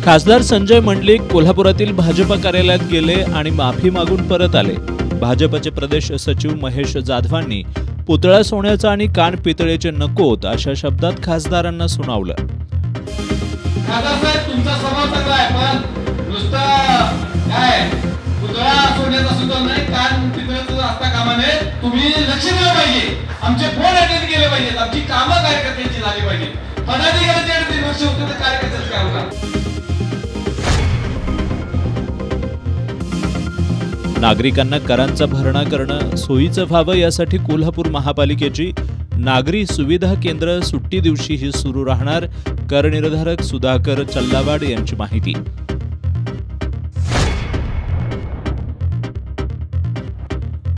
खासदार संजय मंडलिक कोल्हापुरातील भाजपा कार्यालयात गेले आणि माफी मागून परत आले। भाजपचे प्रदेश सचिव महेश जाधवांनी पुतळा सोन्याचा आणि कान पितळेचे नकोत अशा शब्दात खासदारांना सुनावलं। खासदार साहेब, तुमचा स्वभाव चांगला आहे, पण नुसतं काय पुतळा सोन्याचा सुद्धा नाही, कान पितळेचं असता कामा नये। तुम्ही लक्ष दिलं पाहिजे, आमचे फोन अटेंड केले पाहिजेत, आमची कामं कार्यकर्त्यांची झाली पाहिजे। पदाधिकाऱ्यांचे 3 वर्ष होते तर कार्यकर्त्याचं काय होणार? नागरिकांना करांचा भरणा करणं सोयीचं व्हावं यासाठी कोल्हापूर महापालिकेची नागरी सुविधा केंद्र सुट्टी दिवशीही सुरू राहणार। कर निर्धारक सुधाकर चल्लावाड यांची माहिती।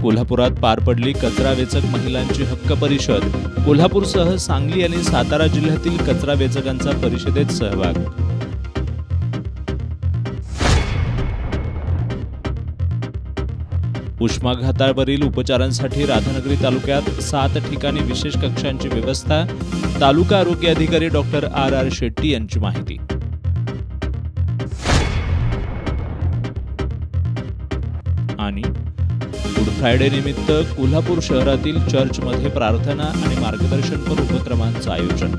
कोल्हापुरात पार पडली कचरा वेचक महिलांची हक्क परिषद। कोल्हापूरसह सांगली आणि सातारा जिल्ह्यातील कचरा वेचकांचा परिषदेत सहभाग। उष्माघातावरील उपचारांसाठी राधानगरी तालुक्यात 7 ठिकाणी विशेष कक्षांची व्यवस्था। तालुका आरोग्य अधिकारी डॉक्टर आर शेट्टी यांची माहिती। आणि गुड फ्रायडे निमित्त कोल्हापूर शहरातील चर्चमध्ये प्रार्थना आणि मार्गदर्शनपर उपक्रमांचं आयोजन।